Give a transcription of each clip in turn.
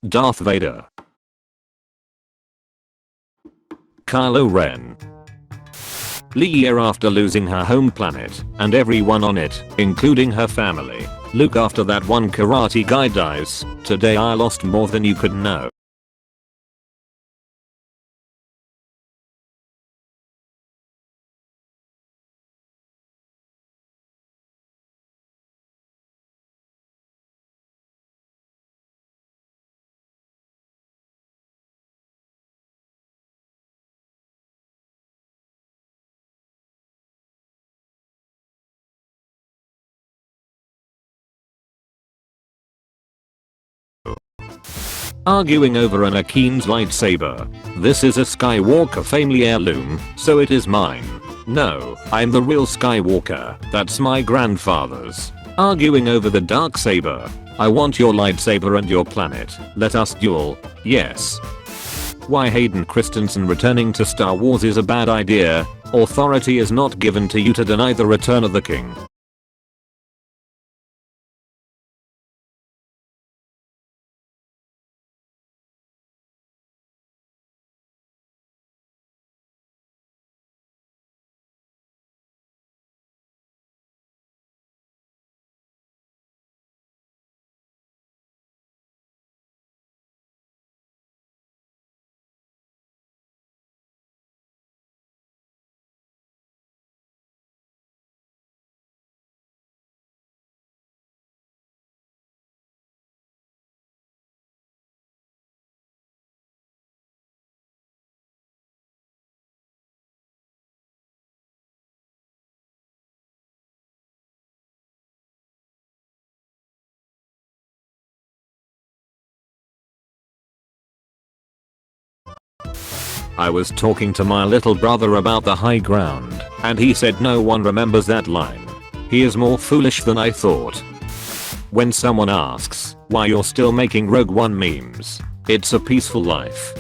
Darth Vader. Kylo Ren. Leia after losing her home planet and everyone on it, including her family. Luke after that one karate guy dies. Today I lost more than you could know. Arguing over Anakin's lightsaber. This is a Skywalker family heirloom, so it is mine. No, I'm the real Skywalker, that's my grandfather's. Arguing over the dark saber. I want your lightsaber and your planet, let us duel, yes. Why Hayden Christensen returning to Star Wars is a bad idea. Authority is not given to you to deny the return of the king. I was talking to my little brother about the high ground, and he said no one remembers that line. He is more foolish than I thought. When someone asks why you're still making Rogue One memes, it's a peaceful life.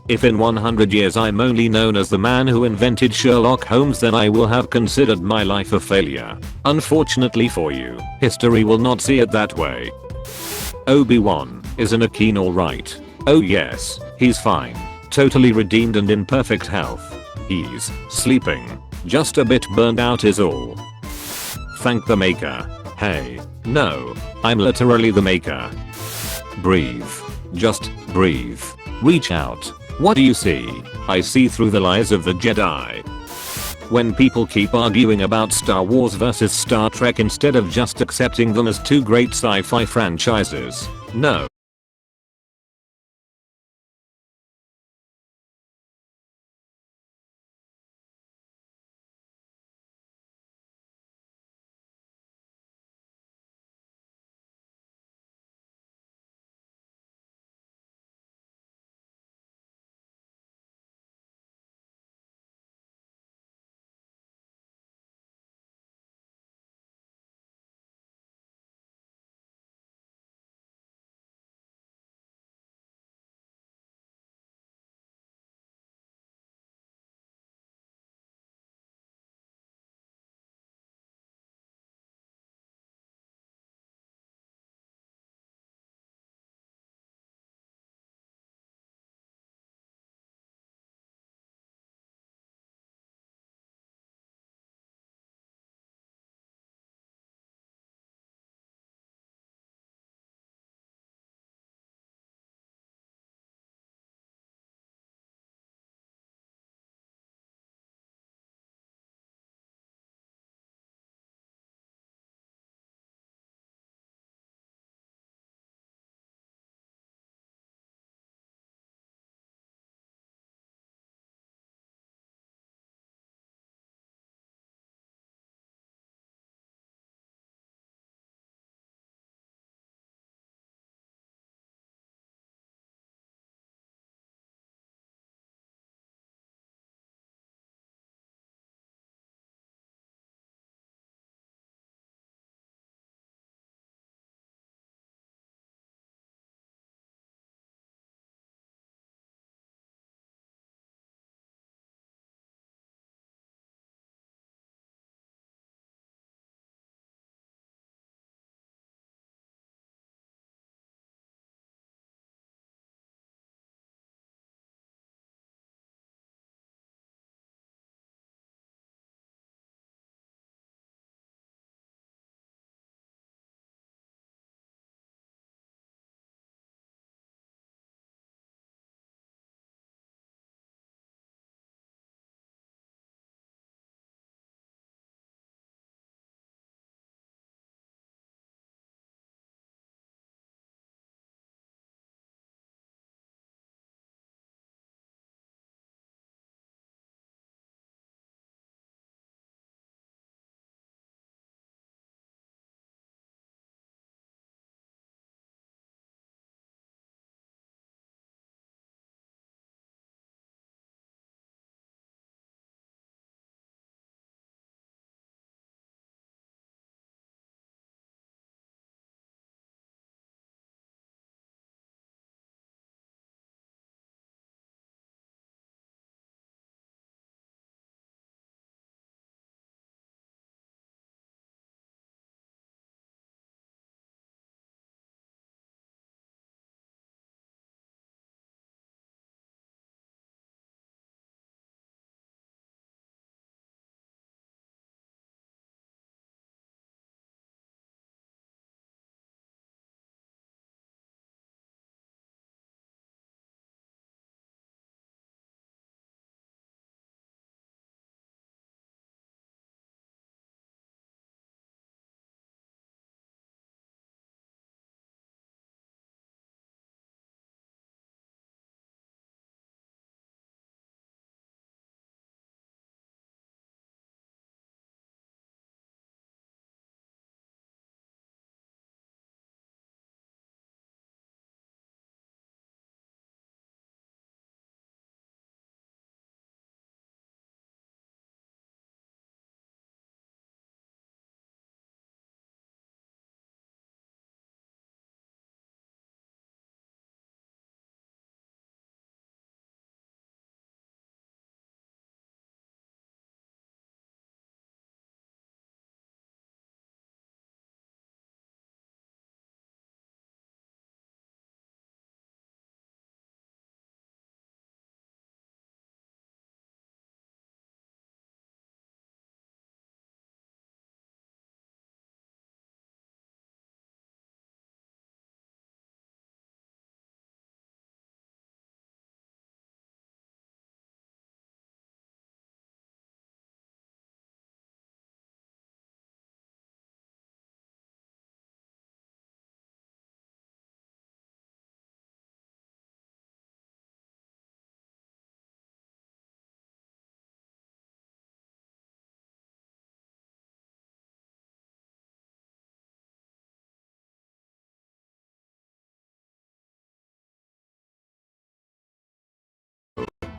If in 100 years I'm only known as the man who invented Sherlock Holmes, then I will have considered my life a failure. Unfortunately for you, history will not see it that way. Obi-Wan, is Anakin alright? Oh yes, he's fine. Totally redeemed and in perfect health. He's sleeping. Just a bit burned out is all. Thank the maker. Hey, no, I'm literally the maker. Breathe. Just breathe. Reach out. What do you see? I see through the lies of the Jedi. When people keep arguing about Star Wars versus Star Trek instead of just accepting them as two great sci-fi franchises. No.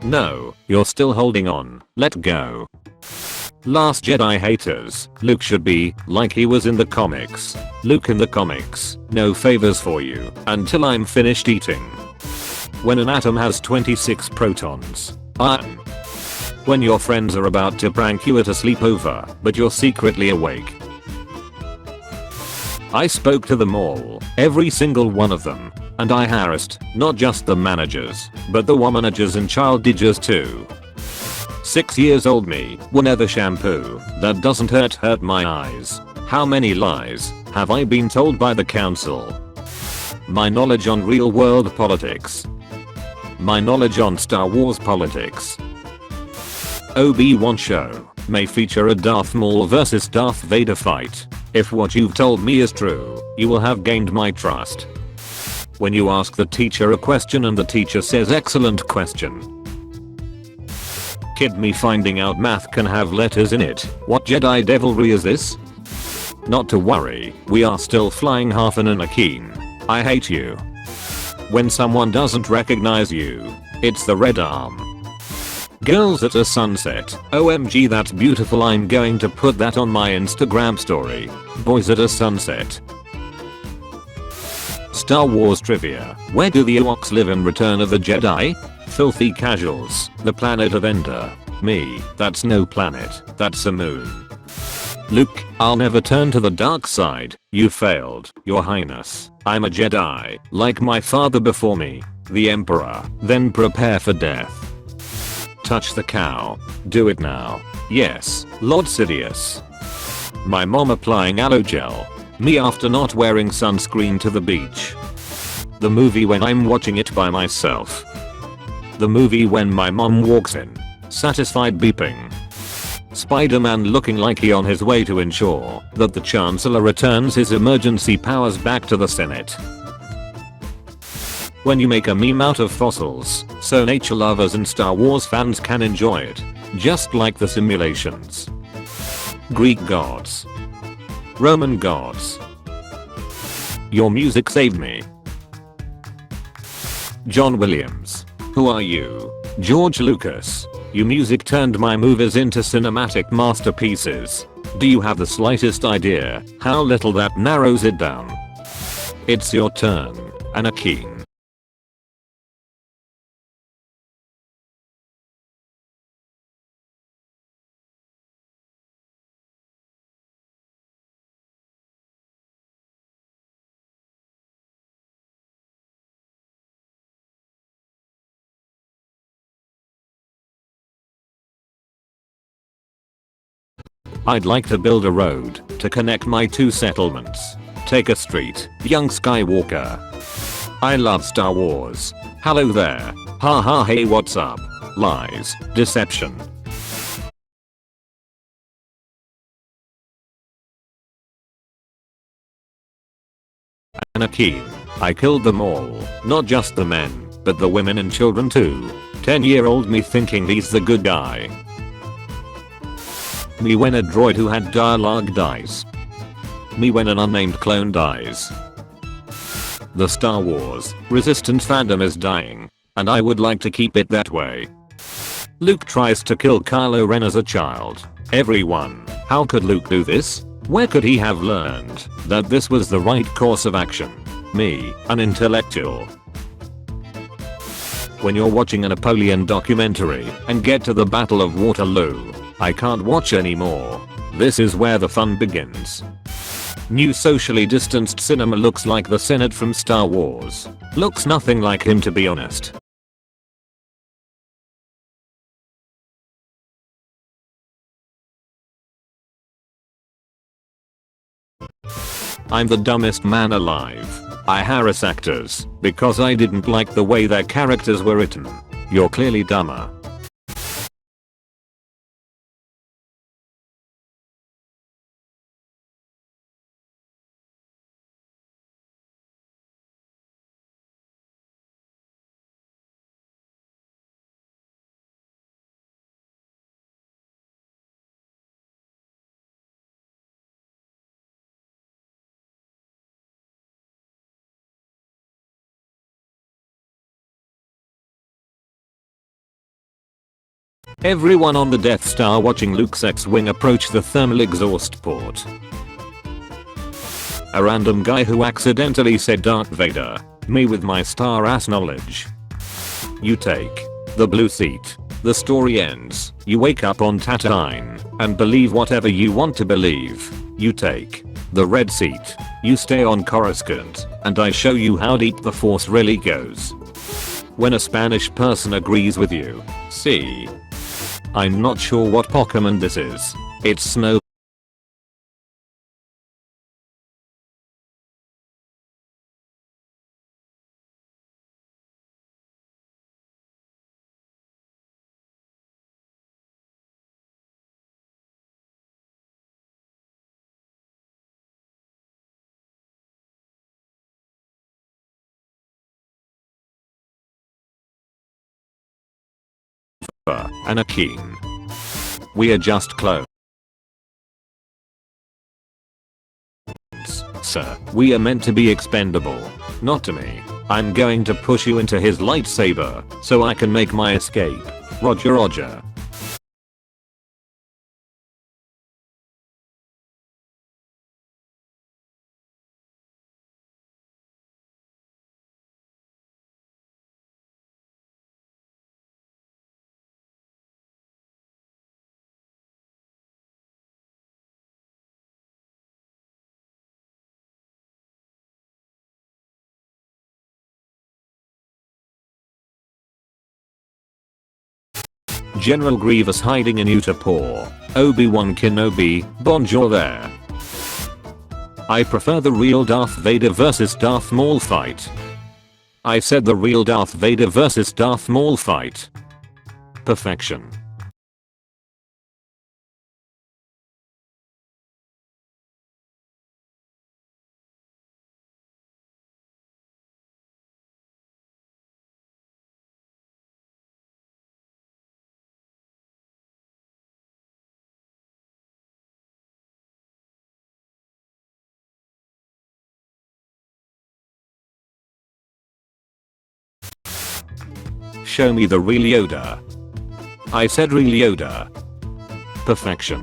No, you're still holding on. Let go. Last Jedi haters. Luke should be like he was in the comics. Luke in the comics. No favors for you until I'm finished eating. When an atom has 26 protons. When your friends are about to prank you at a sleepover, but you're secretly awake. I spoke to them all, every single one of them, and I harassed, not just the managers, but the womanagers and child digers too. 6 years old me, whenever shampoo, that doesn't hurt my eyes. How many lies have I been told by the council? My knowledge on real world politics. My knowledge on Star Wars politics. Obi-Wan show may feature a Darth Maul vs Darth Vader fight. If what you've told me is true, you will have gained my trust. When you ask the teacher a question and the teacher says excellent question. Kid me finding out math can have letters in it. What Jedi devilry is this? Not to worry, we are still flying half an Anakin. I hate you. When someone doesn't recognize you, it's the red arm. Girls at a sunset. OMG, that's beautiful. I'm going to put that on my Instagram story. Boys at a sunset. Star Wars trivia. Where do the Ewoks live in Return of the Jedi? Filthy casuals. The planet of Ender. Me. That's no planet. That's a moon. Luke, I'll never turn to the dark side. You failed, Your Highness. I'm a Jedi, like my father before me, the Emperor. Then prepare for death. Touch the cow. Do it now. Yes, Lord Sidious. My mom applying aloe gel. Me after not wearing sunscreen to the beach. The movie when I'm watching it by myself. The movie when my mom walks in, satisfied beeping. Spider-Man looking like he on his way to ensure that the Chancellor returns his emergency powers back to the Senate. When you make a meme out of fossils, so nature lovers and Star Wars fans can enjoy it, just like the simulations. Greek gods. Roman gods. Your music saved me. John Williams. Who are you? George Lucas. Your music turned my movies into cinematic masterpieces. Do you have the slightest idea how little that narrows it down? It's your turn, Anakin. I'd like to build a road to connect my two settlements. Take a street, young Skywalker. I love Star Wars. Hello there. Haha, hey, what's up? Lies, deception. Anakin. I killed them all, not just the men, but the women and children too. 10-year-old me thinking he's the good guy. Me when a droid who had dialogue dies. Me when an unnamed clone dies. The Star Wars Resistance fandom is dying, and I would like to keep it that way. Luke tries to kill Kylo Ren as a child. Everyone, how could Luke do this? Where could he have learned that this was the right course of action? Me, an intellectual. When you're watching a Napoleon documentary and get to the Battle of Waterloo, I can't watch anymore. This is where the fun begins. New socially distanced cinema looks like the Senate from Star Wars. Looks nothing like him, to be honest. I'm the dumbest man alive. I harass actors because I didn't like the way their characters were written. You're clearly dumber. Everyone on the Death Star watching Luke's X-Wing approach the thermal exhaust port. A random guy who accidentally said Darth Vader. Me with my star ass knowledge. You take the blue seat. The story ends. You wake up on Tatooine and believe whatever you want to believe. You take the red seat. You stay on Coruscant and I show you how deep the force really goes. When a Spanish person agrees with you. See. I'm not sure what Pokemon this is. It's snow. Anakin. We are just clones. Sir, we are meant to be expendable. Not to me. I'm going to push you into his lightsaber so I can make my escape. Roger roger. General Grievous hiding in Utapau. Obi-Wan Kenobi, bonjour there. I prefer the real Darth Vader vs Darth Maul fight. I said the real Darth Vader vs Darth Maul fight. Perfection. Show me the real Yoda. I said real Yoda. Perfection.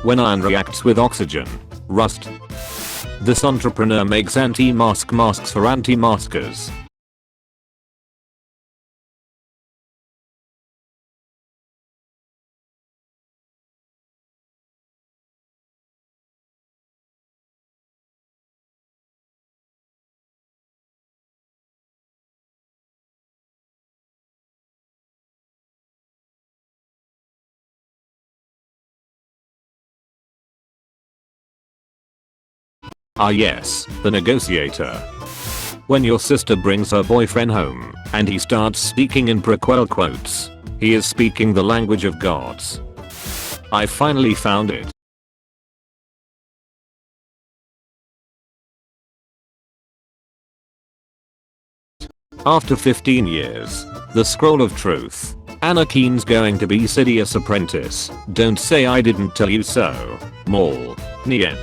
When iron reacts with oxygen. Rust. This entrepreneur makes anti-mask masks for anti-maskers. Ah yes, the negotiator. When your sister brings her boyfriend home, and he starts speaking in prequel quotes. He is speaking the language of gods. I finally found it. After 15 years. The Scroll of Truth. Anakin's going to be Sidious's apprentice. Don't say I didn't tell you so. Maul. Nien.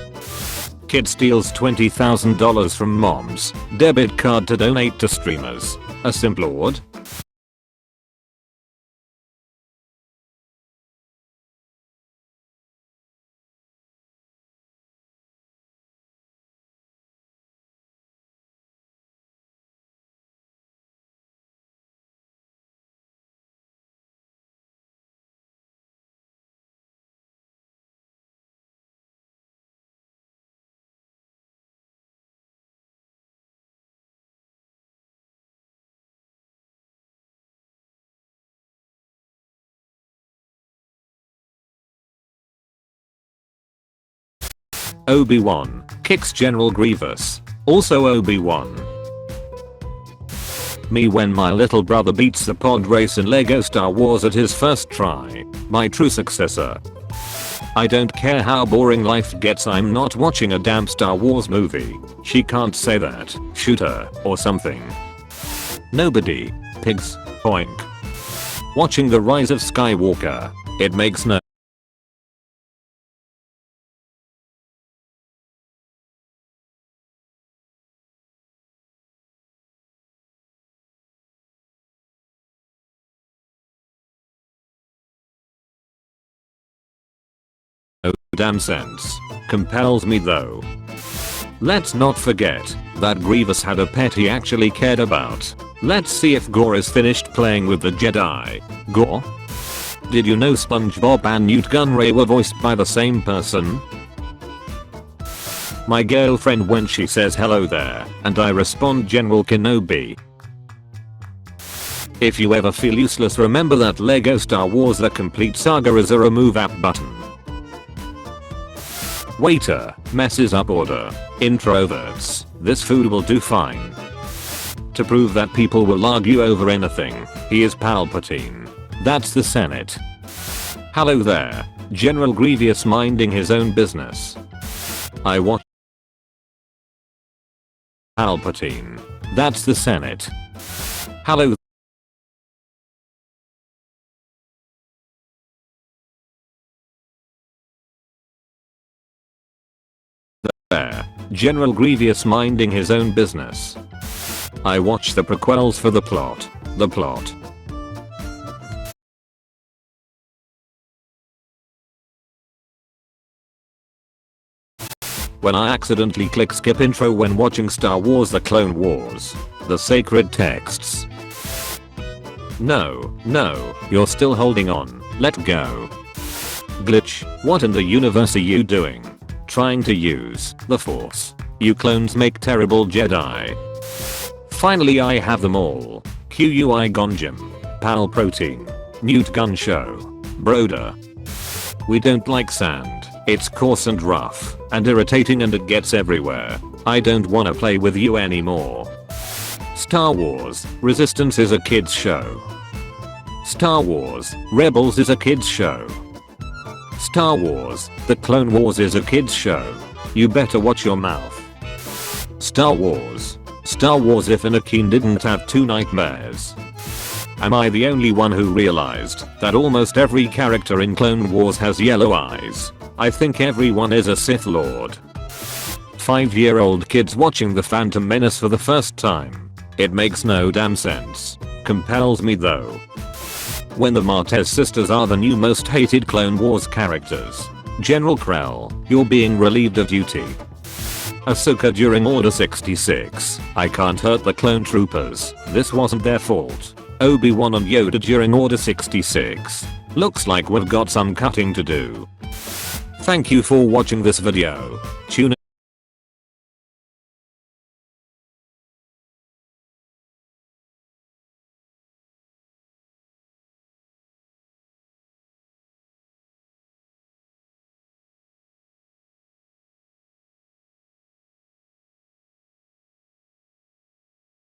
Kid steals $20,000 from mom's debit card to donate to streamers. A simple award? Obi-Wan kicks General Grievous. Also Obi-Wan. Me when my little brother beats the pod race in Lego Star Wars at his first try. My true successor. I don't care how boring life gets, I'm not watching a damn Star Wars movie. She can't say that. Shoot her or something. Nobody. Pigs. Oink. Watching the rise of Skywalker. It makes no damn sense. Compels me though. Let's not forget that Grievous had a pet he actually cared about. Let's see if Gore is finished playing with the Jedi. Gore? Did you know SpongeBob and Newt Gunray were voiced by the same person? My girlfriend when she says hello there, and I respond General Kenobi. If you ever feel useless, remember that Lego Star Wars The Complete Saga is a remove app button. Waiter, messes up order. Introverts, this food will do fine. To prove that people will argue over anything, he is Palpatine. That's the Senate. Hello there, General Grievous minding his own business. I watch Palpatine. That's the Senate. Hello there, General Grievous minding his own business. I watch the prequels for the plot. When I accidentally click skip intro when watching Star Wars The Clone Wars. The sacred texts. No, you're still holding on. Let go. Glitch, what in the universe are you doing? Trying to use the Force. You clones make terrible Jedi. Finally I have them all. QUI Gonjim. Pal Protein. Newt Gun Show. Broder. We don't like sand. It's coarse and rough, and irritating and it gets everywhere. I don't wanna play with you anymore. Star Wars, Resistance is a kids show. Star Wars, Rebels is a kids show. Star Wars, The Clone Wars is a kids show. You better watch your mouth. Star Wars if Anakin didn't have two nightmares. Am I the only one who realized that almost every character in Clone Wars has yellow eyes? I think everyone is a Sith Lord. 5-year-old kids watching The Phantom Menace for the first time. It makes no damn sense. Compels me though. When the Martez sisters are the new most hated Clone Wars characters. General Krell, you're being relieved of duty. Ahsoka during Order 66. I can't hurt the clone troopers. This wasn't their fault. Obi-Wan and Yoda during Order 66. Looks like we've got some cutting to do. Thank you for watching this video. Tune in.